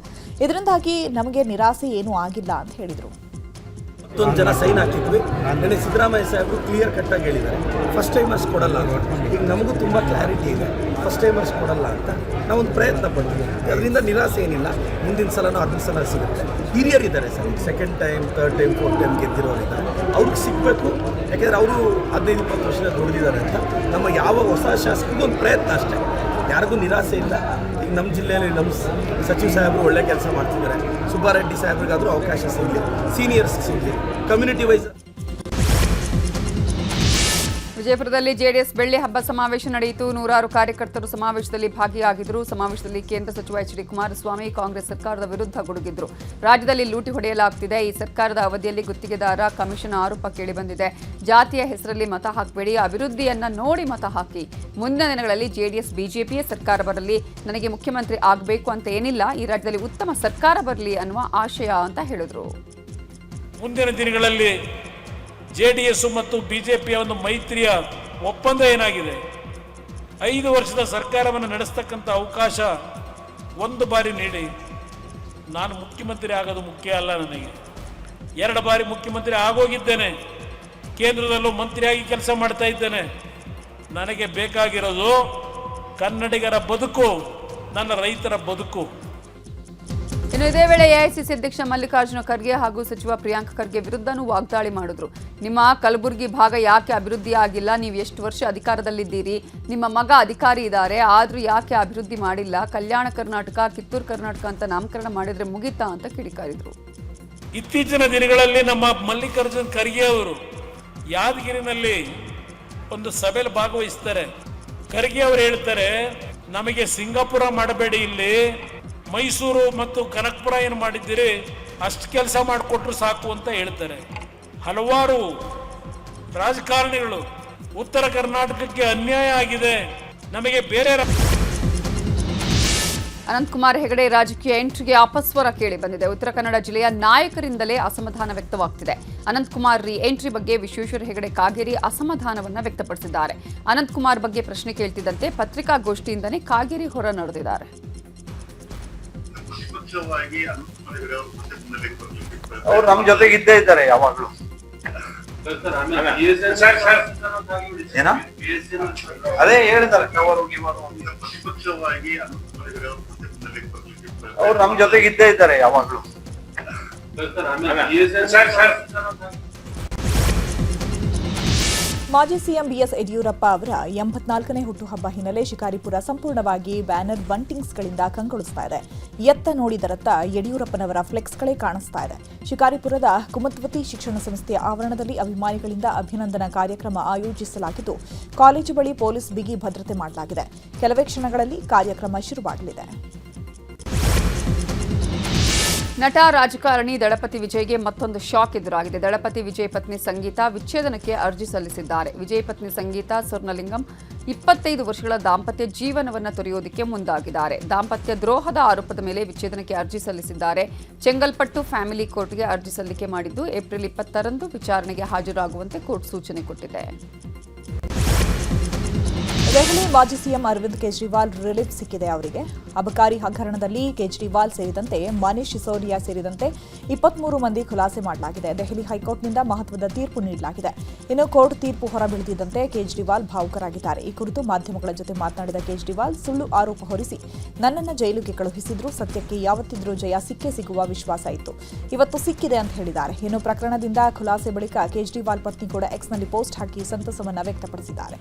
ಇದರಿಂದಾಗಿ ನಮಗೆ ನಿರಾಸೆ ಏನೂ ಆಗಿಲ್ಲ ಅಂತ ಹೇಳಿದರು. ಮತ್ತೊಂದು ಜನ ಸೈನ್ ಹಾಕಿದ್ವಿ. ನನಗೆ ಸಿದ್ದರಾಮಯ್ಯ ಸಾಹೇಬರು ಕ್ಲಿಯರ್ ಕಟ್ಟಾಗಿ ಹೇಳಿದ್ದಾರೆ, ಫಸ್ಟ್ ಟೈಮರ್ಸ್ ಕೊಡಲ್ಲ ಅಂತ. ಈಗ ನಮಗೂ ತುಂಬ ಕ್ಲಾರಿಟಿ ಇದೆ, ಫಸ್ಟ್ ಟೈಮರ್ಸ್ ಕೊಡಲ್ಲ ಅಂತ ನಾವೊಂದು ಪ್ರಯತ್ನ ಪಡ್ತೀವಿ. ಅದರಿಂದ ನಿರಾಸೆ ಏನಿಲ್ಲ. ಮುಂದಿನ ಸಲನೂ 10 ಸಲ ಸಿಗುತ್ತೆ. ಹಿರಿಯರಿದ್ದಾರೆ sir, second time, third time, fourth time ಗೆದ್ದಿರೋರಿದ್ದಾರೆ, ಅವ್ರಿಗೆ ಸಿಗಬೇಕು. ಯಾಕೆಂದರೆ ಅವರು 15-20 ವರ್ಷದ ದುಡಿದಿದ್ದಾರೆ ಅಂತ. ನಮ್ಮ ಯಾವ ಹೊಸ ಶಾಸಕರಿಗೂ ಒಂದು ಪ್ರಯತ್ನ ಅಷ್ಟೇ, ಯಾರಿಗೂ ನಿರಾಸೆ ಇಲ್ಲ. ಈಗ ನಮ್ಮ ಜಿಲ್ಲೆಯಲ್ಲಿ ನಮ್ಮ ಸಚಿವ ಸಾಹೇಬರು ಒಳ್ಳೆ ಕೆಲಸ ಮಾಡ್ತಿದ್ದಾರೆ. ಸುಬ್ಬಾರೆಡ್ಡಿ ಸಾಹೇಬ್ರಿಗಾದರೂ ಅವಕಾಶ ಸಿಗಲಿ, ಸೀನಿಯರ್ಸ್ ಸಿಗಲಿ, ಕಮ್ಯುನಿಟಿ ವೈಸ್. ವಿಜಯಪುರದಲ್ಲಿ ಜೆಡಿಎಸ್ ಬೆಳ್ಳಿ ಹಬ್ಬ ಸಮಾವೇಶ ನಡೆಯಿತು. ನೂರಾರು ಕಾರ್ಯಕರ್ತರು ಸಮಾವೇಶದಲ್ಲಿ ಭಾಗಿಯಾಗಿದ್ದರು. ಸಮಾವೇಶದಲ್ಲಿ ಕೇಂದ್ರ ಸಚಿವ ಎಚ್ ಡಿ ಕುಮಾರಸ್ವಾಮಿ ಕಾಂಗ್ರೆಸ್ ಸರ್ಕಾರದ ವಿರುದ್ಧ ಗುಡುಗಿದ್ರು. ರಾಜ್ಯದಲ್ಲಿ ಲೂಟಿ ಹೊಡೆಯಲಾಗುತ್ತಿದೆ, ಈ ಸರ್ಕಾರದ ಅವಧಿಯಲ್ಲಿ ಗುತ್ತಿಗೆದಾರ ಕಮಿಷನ್ ಆರೋಪ ಕೇಳಿಬಂದಿದೆ, ಜಾತಿಯ ಹೆಸರಲ್ಲಿ ಮತ ಹಾಕಬೇಡಿ, ಅಭಿವೃದ್ಧಿಯನ್ನ ನೋಡಿ ಮತ ಹಾಕಿ, ಮುಂದಿನ ದಿನಗಳಲ್ಲಿ ಜೆಡಿಎಸ್ ಬಿಜೆಪಿಯೇ ಸರ್ಕಾರ ಬರಲಿ, ನನಗೆ ಮುಖ್ಯಮಂತ್ರಿ ಆಗಬೇಕು ಅಂತ ಏನಿಲ್ಲ, ಈ ರಾಜ್ಯದಲ್ಲಿ ಉತ್ತಮ ಸರ್ಕಾರ ಬರಲಿ ಅನ್ನುವ ಆಶಯ ಅಂತ ಹೇಳಿದ್ರು. ಮುಂದಿನ ದಿನಗಳಲ್ಲಿ ಜೆಡಿಎಸ್ ಮತ್ತು ಬಿಜೆಪಿಯ ಒಂದು ಮೈತ್ರಿಯ ಒಪ್ಪಂದ ಏನಾಗಿದೆ, 5 ವರ್ಷದ ಸರ್ಕಾರವನ್ನು ನಡೆಸ್ತಕ್ಕಂಥ ಅವಕಾಶ ಒಂದು ಬಾರಿ ನೀಡಿ. ನಾನು ಮುಖ್ಯಮಂತ್ರಿ ಆಗೋದು ಮುಖ್ಯ ಅಲ್ಲ, ನನಗೆ 2 ಬಾರಿ ಮುಖ್ಯಮಂತ್ರಿ ಆಗೋಗಿದ್ದೇನೆ, ಕೇಂದ್ರದಲ್ಲೂ ಮಂತ್ರಿಯಾಗಿ ಕೆಲಸ ಮಾಡ್ತಾ ಇದ್ದೇನೆ. ನನಗೆ ಬೇಕಾಗಿರೋದು ಕನ್ನಡಿಗರ ಬದುಕು, ನನ್ನ ರೈತರ ಬದುಕು. ಇನ್ನು ಇದೇ ವೇಳೆ ಎಐಸಿಸಿ ಅಧ್ಯಕ್ಷ ಮಲ್ಲಿಕಾರ್ಜುನ ಖರ್ಗೆ ಹಾಗೂ ಸಚಿವ ಪ್ರಿಯಾಂಕ್ ಖರ್ಗೆ ವಿರುದ್ಧನೂ ವಾಗ್ದಾಳಿ ಮಾಡಿದ್ರು. ನಿಮ್ಮ ಕಲಬುರಗಿ ಭಾಗ ಯಾಕೆ ಅಭಿವೃದ್ಧಿ ಆಗಿಲ್ಲ, ನೀವು ಎಷ್ಟು ವರ್ಷ ಅಧಿಕಾರದಲ್ಲಿದ್ದೀರಿ, ನಿಮ್ಮ ಮಗ ಅಧಿಕಾರಿ ಇದ್ದಾರೆ, ಆದ್ರೂ ಯಾಕೆ ಅಭಿವೃದ್ಧಿ ಮಾಡಿಲ್ಲ, ಕಲ್ಯಾಣ ಕರ್ನಾಟಕ ಕಿತ್ತೂರು ಕರ್ನಾಟಕ ಅಂತ ನಾಮಕರಣ ಮಾಡಿದ್ರೆ ಮುಗಿತಾ ಅಂತ ಕಿಡಿಕಾರಿದ್ರು. ಇತ್ತೀಚಿನ ದಿನಗಳಲ್ಲಿ ನಮ್ಮ ಮಲ್ಲಿಕಾರ್ಜುನ ಖರ್ಗೆ ಅವರು ಯಾದಗಿರಿನಲ್ಲಿ ಒಂದು ಸಭೆಯಲ್ಲಿ ಭಾಗವಹಿಸ್ತಾರೆ. ಖರ್ಗೆ ಅವರು ಹೇಳ್ತಾರೆ, ನಮಗೆ ಸಿಂಗಾಪುರ ಮಾಡಬೇಡಿ, ಇಲ್ಲಿ ಮೈಸೂರು ಮತ್ತು ಕನಕಪುರ ಏನು ಮಾಡಿದ್ದೀರಿ ಅಷ್ಟು ಕೆಲಸ ಮಾಡಿಕೊಟ್ರು ಸಾಕು ಅಂತ ಹೇಳ್ತಾರೆ. ಹಲವಾರು ರಾಜಕಾರಣಿಗಳು ಉತ್ತರ ಕರ್ನಾಟಕಕ್ಕೆ ಅನ್ಯಾಯ ಆಗಿದೆ, ನಮಗೆ ಬೇರೆ. ಅನಂತಕುಮಾರ್ ಹೆಗಡೆ ರಾಜಕೀಯ ಎಂಟ್ರಿಗೆ ಅಪಸ್ವರ ಕೇಳಿ ಬಂದಿದೆ. ಉತ್ತರ ಕನ್ನಡ ಜಿಲ್ಲೆಯ ನಾಯಕರಿಂದಲೇ ಅಸಮಾಧಾನ ವ್ಯಕ್ತವಾಗ್ತಿದೆ. ಅನಂತಕುಮಾರ್ ಎಂಟ್ರಿ ಬಗ್ಗೆ ವಿಶ್ವೇಶ್ವರ ಹೆಗಡೆ ಕಾಗೇರಿ ಅಸಮಾಧಾನವನ್ನ ವ್ಯಕ್ತಪಡಿಸಿದ್ದಾರೆ. ಅನಂತಕುಮಾರ್ ಬಗ್ಗೆ ಪ್ರಶ್ನೆ ಕೇಳ್ತಿದ್ದಂತೆ ಪತ್ರಿಕಾಗೋಷ್ಠಿಯಿಂದನೇ ಕಾಗೇರಿ ಹೊರ ನಡೆದಿದ್ದಾರೆ. ಅವ್ರು ನಮ್ಮ ಜೊತೆಗೆ ಇದ್ದೇ ಇದ್ದಾರೆ ಯಾವಾಗ್ಲೂ. ಏನ ಅದೇ ಹೇಳಿದ್ದಾರೆ, ಅವ್ರು ನಮ್ಮ ಜೊತೆಗೆ ಇದ್ದೇ ಇದ್ದಾರೆ ಯಾವಾಗ್ಲೂ. ಮಾಜಿ ಸಿಎಂ ಬಿಎಸ್ ಯಡಿಯೂರಪ್ಪ ಅವರ 84ನೇ ಹುಟ್ಟುಹಬ್ಬ ಹಿನ್ನೆಲೆ ಶಿಕಾರಿಪುರ ಸಂಪೂರ್ಣವಾಗಿ ಬ್ಯಾನರ್ ಬಂಟಿಂಗ್ಸ್ಗಳಿಂದ ಕಂಗೊಳಿಸ್ತಾ ಇದೆ. ಎತ್ತ ನೋಡಿದರತ್ತ ಯಡಿಯೂರಪ್ಪನವರ ಫ್ಲೆಕ್ಸ್ಗಳೇ ಕಾಣಿಸ್ತಾ ಇದೆ. ಶಿಕಾರಿಪುರದ ಕುಮದ್ವತಿ ಶಿಕ್ಷಣ ಸಂಸ್ಥೆಯ ಆವರಣದಲ್ಲಿ ಅಭಿಮಾನಿಗಳಿಂದ ಅಭಿನಂದನಾ ಕಾರ್ಯಕ್ರಮ ಆಯೋಜಿಸಲಾಗಿದ್ದು, ಕಾಲೇಜು ಬಳಿ ಪೊಲೀಸ್ ಬಿಗಿ ಭದ್ರತೆ ಮಾಡಲಾಗಿದೆ. ಕೆಲವೇ ಕ್ಷಣಗಳಲ್ಲಿ ಕಾರ್ಯಕ್ರಮ ಶುರುವಾಗಲಿದೆ. ನಟ ರಾಜಕಾರಣಿ ದಳಪತಿ ವಿಜಯ್ಗೆ ಮತ್ತೊಂದು ಶಾಕ್ ಎದುರಾಗಿದೆ. ದಳಪತಿ ವಿಜಯ್ ಪತ್ನಿ ಸಂಗೀತಾ ವಿಚ್ಛೇದನಕ್ಕೆ ಅರ್ಜಿ ಸಲ್ಲಿಸಿದ್ದಾರೆ. ವಿಜಯ್ ಪತ್ನಿ ಸಂಗೀತಾ ಸ್ವರ್ಣಲಿಂಗಂ 25 ವರ್ಷಗಳ ದಾಂಪತ್ಯ ಜೀವನವನ್ನು ತೊರೆಯೋದಕ್ಕೆ ಮುಂದಾಗಿದ್ದಾರೆ. ದಾಂಪತ್ಯ ದ್ರೋಹದ ಆರೋಪದ ಮೇಲೆ ವಿಚ್ಛೇದನಕ್ಕೆ ಅರ್ಜಿ ಸಲ್ಲಿಸಿದ್ದಾರೆ. ಚೆಂಗಲ್ಪಟ್ಟು ಫ್ಯಾಮಿಲಿ ಕೋರ್ಟ್ಗೆ ಅರ್ಜಿ ಸಲ್ಲಿಕೆ ಮಾಡಿದ್ದು, ಏಪ್ರಿಲ್ 20ರಂದು ವಿಚಾರಣೆಗೆ ಹಾಜರಾಗುವಂತೆ ಕೋರ್ಟ್ ಸೂಚನೆ ಕೊಟ್ಟಿದೆ. ದೆಹಲಿ ಮಾಜಿ ಸಿಎಂ ಅರವಿಂದ್ ಕೇಜ್ರಿವಾಲ್ ರಿಲೀಫ್ ಸಿಕ್ಕಿದೆ. ಅವರಿಗೆ ಅಬಕಾರಿ ಹಗರಣದಲ್ಲಿ ಕೇಜ್ರಿವಾಲ್ ಸೇರಿದಂತೆ ಮನೀಶ್ ಸಿಸೋಡಿಯಾ ಸೇರಿದಂತೆ 23 ಮಂದಿ ಖುಲಾಸೆ ಮಾಡಲಾಗಿದೆ. ದೆಹಲಿ ಹೈಕೋರ್ಟ್ನಿಂದ ಮಹತ್ವದ ತೀರ್ಪು ನೀಡಲಾಗಿದೆ. ಇನ್ನು ಕೋರ್ಟ್ ತೀರ್ಪು ಹೊರಬೀಳುತ್ತಿದ್ದಂತೆ ಕೇಜ್ರಿವಾಲ್ ಭಾವುಕರಾಗಿದ್ದಾರೆ. ಈ ಕುರಿತು ಮಾಧ್ಯಮಗಳ ಜೊತೆ ಮಾತನಾಡಿದ ಕೇಜ್ರಿವಾಲ್, ಸುಳ್ಳು ಆರೋಪ ಹೊರಿಸಿ ನನ್ನನ್ನು ಜೈಲಿಗೆ ಕಳುಹಿಸಿದ್ರು, ಸತ್ಯಕ್ಕೆ ಯಾವತ್ತಿದ್ರೂ ಜಯ ಸಿಕ್ಕೇ ಸಿಗುವ ವಿಶ್ವಾಸ ಇತ್ತು, ಇವತ್ತು ಸಿಕ್ಕಿದೆ ಅಂತ ಹೇಳಿದ್ದಾರೆ. ಇನ್ನು ಪ್ರಕರಣದಿಂದ ಖುಲಾಸೆ ಬಳಿಕ ಕೇಜ್ರಿವಾಲ್ ಪತ್ನಿ ಕೂಡ ಎಕ್ಸ್ನಲ್ಲಿ ಪೋಸ್ಟ್ ಹಾಕಿ ಸಂತಸವನ್ನು ವ್ಯಕ್ತಪಡಿಸಿದ್ದಾರೆ.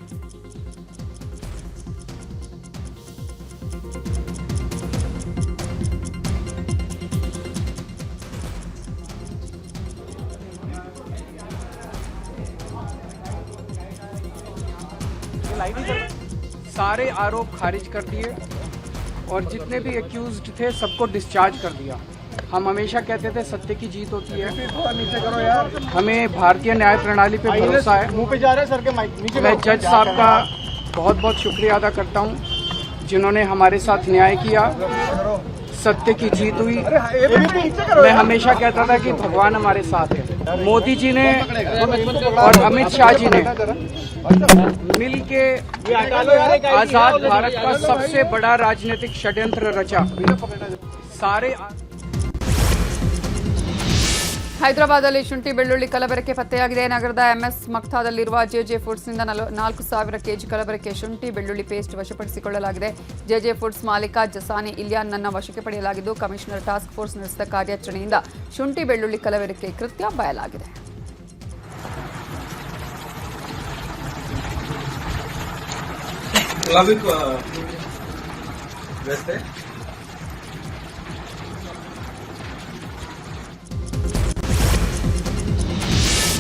सारे आरोप खारिज कर दिए और जितने भी एक्यूज्ड थे सबको डिस्चार्ज कर दिया. हम हमेशा कहते थे सत्य की जीत होती है. हमें भारतीय न्याय प्रणाली पे भरोसा है. मैं जज साहब का बहुत बहुत शुक्रिया अदा करता हूँ जिन्होंने हमारे साथ न्याय किया. सत्य की जीत हुई. मैं हमेशा कहता था कि भगवान हमारे साथ है. मोदी जी ने और अमित शाह जी ने मिल के आजाद भारत का सबसे बड़ा राजनीतिक षड्यंत्र रचा. सारे ಹೈದರಾಬಾದಲ್ಲಿ ಶುಂಠಿ ಬೆಳ್ಳುಳ್ಳಿ ಕಲಬೆರಕೆ ಪತ್ತೆಯಾಗಿದೆ. ನಗರದ ಎಂಎಸ್ ಮಕ್ತಾದಲ್ಲಿರುವ ಜೆಜೆ ಫುಡ್ಸ್ನಿಂದ 4,000 ಕೆಜಿ ಕಲಬೆರಕೆ ಶುಂಠಿ ಬೆಳ್ಳುಳ್ಳಿ ಪೇಸ್ಟ್ ವಶಪಡಿಸಿಕೊಳ್ಳಲಾಗಿದೆ. ಜೆಜೆ ಫುಡ್ಸ್ ಮಾಲೀಕ ಜಸಾನಿ ಇಲಿಯಾನ್ನನ್ನು ವಶಕ್ಕೆ ಪಡೆಯಲಾಗಿದ್ದು, ಕಮಿಷನರ್ ಟಾಸ್ಕ್ ಫೋರ್ಸ್ ನಡೆಸಿದ ಕಾರ್ಯಾಚರಣೆಯಿಂದ ಶುಂಠಿ ಬೆಳ್ಳುಳ್ಳಿ ಕಲಬೆರಕೆ ಕೃತ್ಯ ಬಯಲಾಗಿದೆ.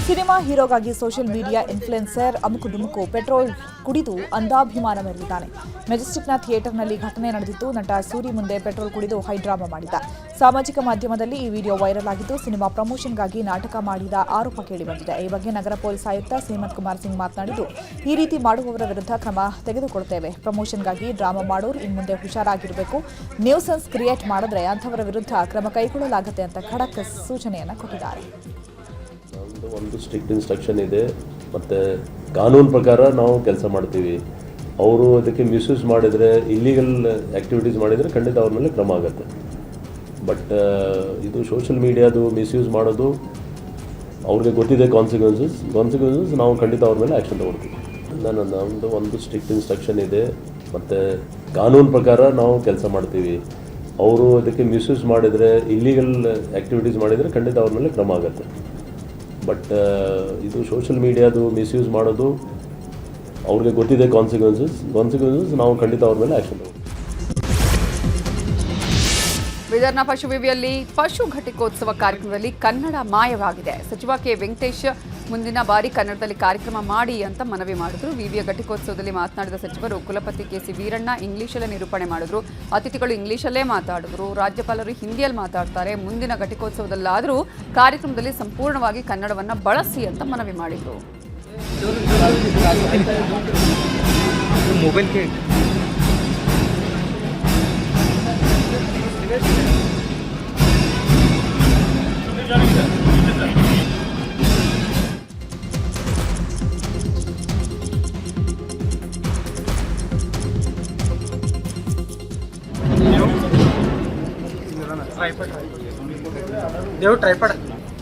ಸಿನಿಮಾ ಹೀರೋಗಾಗಿ ಸೋಷಿಯಲ್ ಮೀಡಿಯಾ ಇನ್ಫ್ಲುಯೆನ್ಸರ್ ಅಮುಕು ಡುಮುಕು ಪೆಟ್ರೋಲ್ ಕುಡಿದು ಅಂಧಾಭಿಮಾನ ಮೆರೆದಿದ್ದಾನೆ. ಮೆಜೆಸ್ಟಿಕ್ನ ಥಿಯೇಟರ್ನಲ್ಲಿ ಘಟನೆ ನಡೆದಿದ್ದು, ನಟ ಸೂರಿ ಮುಂದೆ ಪೆಟ್ರೋಲ್ ಕುಡಿದು ಹೈಡ್ರಾಮಾ ಮಾಡಿದ್ದ. ಸಾಮಾಜಿಕ ಮಾಧ್ಯಮದಲ್ಲಿ ಈ ವಿಡಿಯೋ ವೈರಲ್ ಆಗಿದ್ದು, ಸಿನಿಮಾ ಪ್ರಮೋಷನ್ಗಾಗಿ ನಾಟಕ ಮಾಡಿದ ಆರೋಪ ಕೇಳಿಬಂದಿದೆ. ಈ ಬಗ್ಗೆ ನಗರ ಪೊಲೀಸ್ ಆಯುಕ್ತ ಶ್ರೀಮಂತ್ ಕುಮಾರ್ ಸಿಂಗ್ ಮಾತನಾಡಿದ್ದು, ಈ ರೀತಿ ಮಾಡುವವರ ವಿರುದ್ಧ ಕ್ರಮ ತೆಗೆದುಕೊಳ್ಳುತ್ತೇವೆ. ಪ್ರಮೋಷನ್ಗಾಗಿ ಡ್ರಾಮಾ ಮಾಡೋರು ಇನ್ಮುಂದೆ ಹುಷಾರಾಗಿರಬೇಕು. ನ್ಯೂಸೆನ್ಸ್ ಕ್ರಿಯೇಟ್ ಮಾಡಿದ್ರೆ ಅಂಥವರ ವಿರುದ್ಧ ಕ್ರಮ ಕೈಗೊಳ್ಳಲಾಗುತ್ತೆ ಅಂತ ಖಡಕ್ ಸೂಚನೆಯನ್ನು ಕೊಟ್ಟಿದ್ದಾರೆ. ಒಂದು ಸ್ಟ್ರಿಕ್ಟ್ ಇನ್ಸ್ಟ್ರಕ್ಷನ್ ಇದೆ, ಮತ್ತು ಕಾನೂನು ಪ್ರಕಾರ ನಾವು ಕೆಲಸ ಮಾಡ್ತೀವಿ. ಅವರು ಅದಕ್ಕೆ ಮಿಸ್ಯೂಸ್ ಮಾಡಿದರೆ, ಇಲ್ಲೀಗಲ್ ಆ್ಯಕ್ಟಿವಿಟೀಸ್ ಮಾಡಿದರೆ ಖಂಡಿತ ಅವ್ರ ಮೇಲೆ ಕ್ರಮ ಆಗುತ್ತೆ. ಬಟ್ ಇದು ಸೋಷಿಯಲ್ ಮೀಡಿಯಾದು ಮಿಸ್ಯೂಸ್ ಮಾಡೋದು ಅವ್ರಿಗೆ ಗೊತ್ತಿದೆ ಕಾನ್ಸಿಕ್ವೆನ್ಸಸ್ ನಾವು ಖಂಡಿತ ಅವ್ರ ಮೇಲೆ ಆ್ಯಕ್ಷನ್ ತೊಗೊಳ್ತೀವಿ. ನಮ್ಮದು ಒಂದು ಸ್ಟ್ರಿಕ್ಟ್ ಇನ್ಸ್ಟ್ರಕ್ಷನ್ ಇದೆ, ಮತ್ತು ಕಾನೂನು ಪ್ರಕಾರ ನಾವು ಕೆಲಸ ಮಾಡ್ತೀವಿ. ಅವರು ಅದಕ್ಕೆ ಮಿಸ್ಯೂಸ್ ಮಾಡಿದರೆ, ಇಲ್ಲೀಗಲ್ ಆ್ಯಕ್ಟಿವಿಟೀಸ್ ಮಾಡಿದರೆ ಖಂಡಿತ ಅವ್ರ ಮೇಲೆ ಕ್ರಮ ಆಗುತ್ತೆ. ಬಟ್ ಇದು ಸೋಷಿಯಲ್ ಮೀಡಿಯಾದು ಮಿಸ್ಯೂಸ್ ಮಾಡೋದು ಅವ್ರಿಗೆ ಗೊತ್ತಿದೆ ಕಾನ್ಸಿಕ್ವೆನ್ಸಸ್ ನಾವು ಖಂಡಿತ ಅವ್ರ ಮೇಲೆ ಆ್ಯಕ್ಷನ್ ತಗೊಳ್ತೀವಿ. ಬೀದರ್ನ ಪಶು ವಿವಿಯಲ್ಲಿ ಪಶು ಘಟಿಕೋತ್ಸವ ಕಾರ್ಯಕ್ರಮದಲ್ಲಿ ಕನ್ನಡ ಮಾಯವಾಗಿದೆ. ಸಚಿವ ಕೆ ವೆಂಕಟೇಶ್ ಮುಂದಿನ ಬಾರಿ ಕನ್ನಡದಲ್ಲಿ ಕಾರ್ಯಕ್ರಮ ಮಾಡಿ ಅಂತ ಮನವಿ ಮಾಡಿದ್ರು. ವಿವಿಯ ಘಟಿಕೋತ್ಸವದಲ್ಲಿ ಮಾತನಾಡಿದ ಸಚಿವರು, ಕುಲಪತಿ ಕೆಸಿ ವೀರಣ್ಣ ಇಂಗ್ಲಿಷಲ್ಲೇ ನಿರೂಪಣೆ ಮಾಡಿದ್ರು. ಅತಿಥಿಗಳು ಇಂಗ್ಲಿಷಲ್ಲೇ ಮಾತಾಡಿದ್ರು. ರಾಜ್ಯಪಾಲರು ಹಿಂದಿಯಲ್ಲಿ ಮಾತಾಡ್ತಾರೆ. ಮುಂದಿನ ಘಟಿಕೋತ್ಸವದಲ್ಲಾದರೂ ಕಾರ್ಯಕ್ರಮದಲ್ಲಿ ಸಂಪೂರ್ಣವಾಗಿ ಕನ್ನಡವನ್ನು ಬಳಸಿ ಅಂತ ಮನವಿ ಮಾಡಿದರು.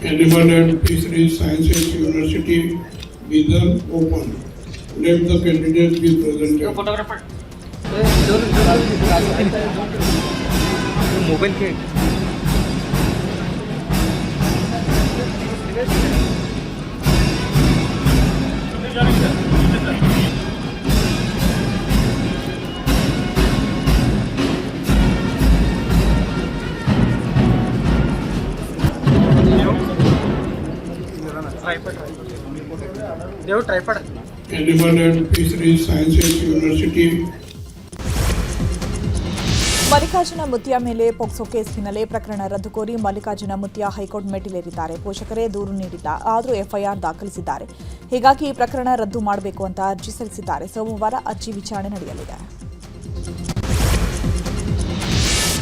Independent Fisheries Sciences University, Bidar open. Let the candidates be presented. Independent Fisheries Sciences University. Mallikarjuna ಮುತ್ಯ ಮೇಲೆ ಪೋಕ್ಸೋ ಕೇಸ್ ಹಿನ್ನೆಲೆ ಪ್ರಕರಣ ರದ್ದು ಕೋರಿ ಮಲ್ಲಿಕಾರ್ಜುನ ಮುತ್ಯ ಹೈಕೋರ್ಟ್ ಮೆಟ್ಟಿಲೇರಿದ್ದಾರೆ. ಪೋಷಕರೇ ದೂರು ನೀಡಿಲ್ಲ, ಆದರೂ ಎಫ್ಐಆರ್ ದಾಖಲಿಸಿದ್ದಾರೆ. ಹೀಗಾಗಿ ಈ ಪ್ರಕರಣ ರದ್ದು ಮಾಡಬೇಕು ಅಂತ ಅರ್ಜಿ ಸಲ್ಲಿಸಿದ್ದಾರೆ. ಸೋಮವಾರ ಅರ್ಜಿ ವಿಚಾರಣೆ ನಡೆಯಲಿದೆ.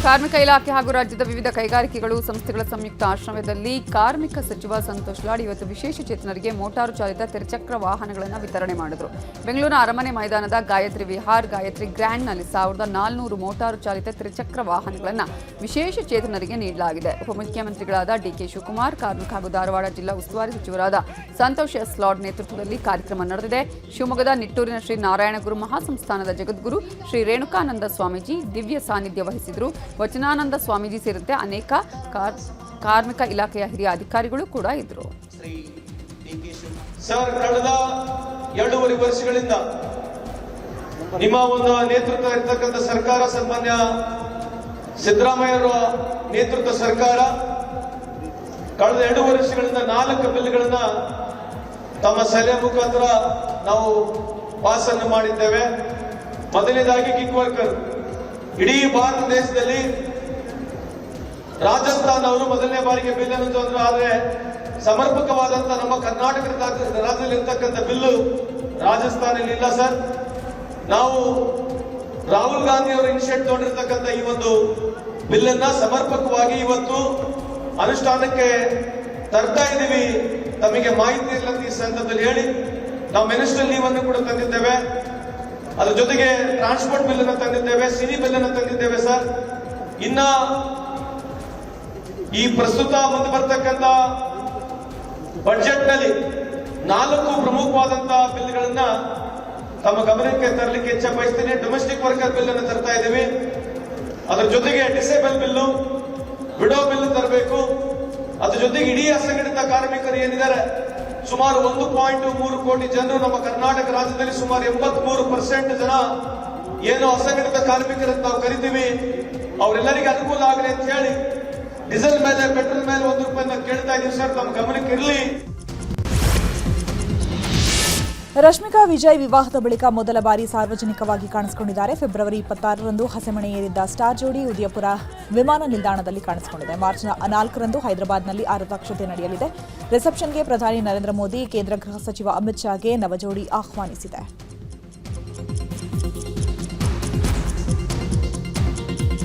ಕಾರ್ಮಿಕ ಇಲಾಖೆ ಹಾಗೂ ರಾಜ್ಯದ ವಿವಿಧ ಕೈಗಾರಿಕೆಗಳು ಸಂಸ್ಥೆಗಳ ಸಂಯುಕ್ತ ಆಶ್ರಯದಲ್ಲಿ ಕಾರ್ಮಿಕ ಸಚಿವ ಸಂತೋಷ್ ಲಾಡ್ ಇವತ್ತು ವಿಶೇಷ ಚೇತನರಿಗೆ ಮೋಟಾರು ಚಾಲಿತ ತ್ರಿಚಕ್ರ ವಾಹನಗಳನ್ನು ವಿತರಣೆ ಮಾಡಿದರು. ಬೆಂಗಳೂರಿನ ಅರಮನೆ ಮೈದಾನದ ಗಾಯತ್ರಿ ವಿಹಾರ್, ಗಾಯತ್ರಿ ಗ್ರ್ಯಾಂಡ್ನಲ್ಲಿ 1400 ಮೋಟಾರು ಚಾಲಿತ ತ್ರಿಚಕ್ರ ವಾಹನಗಳನ್ನು ವಿಶೇಷ ಚೇತನರಿಗೆ ನೀಡಲಾಗಿದೆ. ಉಪಮುಖ್ಯಮಂತ್ರಿಗಳಾದ ಡಿಕೆ ಶಿವಕುಮಾರ್, ಕಾರ್ಮಿಕ ಹಾಗೂ ಧಾರವಾಡ ಜಿಲ್ಲಾ ಉಸ್ತುವಾರಿ ಸಚಿವರಾದ ಸಂತೋಷ್ ಎಸ್ ಲಾಡ್ ನೇತೃತ್ವದಲ್ಲಿ ಕಾರ್ಯಕ್ರಮ ನಡೆದಿದೆ. ಶಿವಮೊಗ್ಗದ ನಿಟ್ಟೂರಿನ ಶ್ರೀ ನಾರಾಯಣಗುರು ಮಹಾಸಂಸ್ಥಾನದ ಜಗದ್ಗುರು ಶ್ರೀ ರೇಣುಕಾನಂದ ಸ್ವಾಮೀಜಿ ದಿವ್ಯ ಸಾನ್ನಿಧ್ಯ ವಹಿಸಿದರು. ವಚನಾನಂದ ಸ್ವಾಮೀಜಿ ಸೇರಿದಂತೆ ಅನೇಕ ಕಾರ್ಮಿಕ ಇಲಾಖೆಯ ಹಿರಿಯ ಅಧಿಕಾರಿಗಳು ಕೂಡ ಇದ್ದರು. ಸರ್, ಕಳೆದ 2.5 ವರ್ಷಗಳಿಂದ ನಿಮ್ಮ ಒಂದು ನೇತೃತ್ವ ಇರತಕ್ಕಂಥ ಸರ್ಕಾರ, ಸನ್ಮಾನ್ಯ ಸಿದ್ದರಾಮಯ್ಯವರ ನೇತೃತ್ವ ಸರ್ಕಾರ ಕಳೆದ 2 ವರ್ಷಗಳಿಂದ 4 ಬಿಲ್ಗಳನ್ನ ತಮ್ಮ ಸಲಹೆ ಮುಖಾಂತರ ನಾವು ಪಾಸ್ ಅನ್ನು ಮಾಡಿದ್ದೇವೆ. ಮೊದಲನೇದಾಗಿ ಗಿಗ್ ವರ್ಕರ್. ಇಡೀ ಭಾರತ ದೇಶದಲ್ಲಿ ರಾಜಸ್ಥಾನ ಅವರು ಮೊದಲನೇ ಬಾರಿಗೆ ಬಿಲ್ ಅನ್ನು ತಂದ್ರು. ಆದರೆ ಸಮರ್ಪಕವಾದಂತ ನಮ್ಮ ಕರ್ನಾಟಕ ರಾಜ್ಯದಲ್ಲಿ ಇರ್ತಕ್ಕಂಥ ಬಿಲ್ಲು ರಾಜಸ್ಥಾನದಲ್ಲಿ ಇಲ್ಲ ಸರ್. ನಾವು ರಾಹುಲ್ ಗಾಂಧಿ ಅವರು ಇನಿಷಿಯೇಟ್ ತಗೊಂಡಿರ್ತಕ್ಕಂಥ ಈ ಒಂದು ಬಿಲ್ ಅನ್ನ ಸಮರ್ಪಕವಾಗಿ ಇವತ್ತು ಅನುಷ್ಠಾನಕ್ಕೆ ತರ್ತಾ ಇದ್ದೀವಿ. ತಮಗೆ ಮಾಹಿತಿ ಇಲ್ಲ ಅಂತ ಈ ಸಂದರ್ಭದಲ್ಲಿ ಹೇಳಿ ನಾವು ಮಿನಿಸ್ಟರ್ ಲೀವ್ ಅನ್ನು ಕೂಡ ತಂದಿದ್ದೇವೆ. ಅದ್ರ ಜೊತೆಗೆ ಟ್ರಾನ್ಸ್ಪೋರ್ಟ್ ಬಿಲ್ ಅನ್ನು ತಂದಿದ್ದೇವೆ, ಸಿರಿ ಬಿಲ್ ಅನ್ನು ತಂದಿದ್ದೇವೆ ಸರ್. ಇನ್ನ ಈ ಪ್ರಸ್ತುತ ಮುಂದೆ ಬರ್ತಕ್ಕಂಥ ಬಜೆಟ್ ನಲ್ಲಿ 4 ಪ್ರಮುಖವಾದಂತಹ ಬಿಲ್ಗಳನ್ನ ತಮ್ಮ ಗಮನಕ್ಕೆ ತರಲಿಕ್ಕೆ ಇಚ್ಛೆ ಬಯಸ್ತೀನಿ. ಡೊಮೆಸ್ಟಿಕ್ ವರ್ಕರ್ ಬಿಲ್ ಅನ್ನು ತರ್ತಾ ಇದ್ದೀವಿ. ಅದ್ರ ಜೊತೆಗೆ ಡಿಸೇಬಲ್ ಬಿಲ್ಲು, ವಿಡೋ ಬಿಲ್ ತರಬೇಕು. ಅದ್ರ ಜೊತೆಗೆ ಇಡೀ ಅಸಂಘಟಿತ ಕಾರ್ಮಿಕರು ಏನಿದ್ದಾರೆ ಸುಮಾರು 1.3 ಕೋಟಿ ಜನರು ನಮ್ಮ ಕರ್ನಾಟಕ ರಾಜ್ಯದಲ್ಲಿ ಸುಮಾರು 83% ಜನ ಏನು ಅಸಂಘಟಿತ ಕಾರ್ಮಿಕರಂತ ನಾವು ಕರಿತೀವಿ, ಅವರೆಲ್ಲರಿಗೆ ಅನುಕೂಲ ಆಗಲಿ ಅಂತ ಹೇಳಿ ಡೀಸೆಲ್ ಮೇಲೆ, ಪೆಟ್ರೋಲ್ ಮೇಲೆ 1 ರೂಪಾಯಿನ ಕೇಳ್ತಾ ಇದೀವಿ ಸರ್. ತಮ್ಮ ಗಮನಕ್ಕೆ ಇರಲಿ. ರಶ್ಮಿಕಾ ವಿಜಯ್ ವಿವಾಹದ ಬಳಿಕ ಮೊದಲ ಬಾರಿ ಸಾರ್ವಜನಿಕವಾಗಿ ಕಾಣಿಸಿಕೊಂಡಿದ್ದಾರೆ. ಫೆಬ್ರವರಿ 26ರಂದು ಹಸೆಮಣೆ ಏರಿದ್ದ ಸ್ಟಾರ್ ಜೋಡಿ ಉದಯಪುರ ವಿಮಾನ ನಿಲ್ದಾಣದಲ್ಲಿ ಕಾಣಿಸಿಕೊಂಡಿದೆ. ಮಾರ್ಚ್ 4ರಂದು ಹೈದರಾಬಾದ್ನಲ್ಲಿ ಆರತಕ್ಷತೆ ನಡೆಯಲಿದೆ. ರಿಸೆಪ್ಷನ್ಗೆ ಪ್ರಧಾನಿ ನರೇಂದ್ರ ಮೋದಿ, ಕೇಂದ್ರ ಗೃಹ ಸಚಿವ ಅಮಿತ್ ಶಾಗೆ ನವಜೋಡಿ ಆಹ್ವಾನಿಸಿದೆ.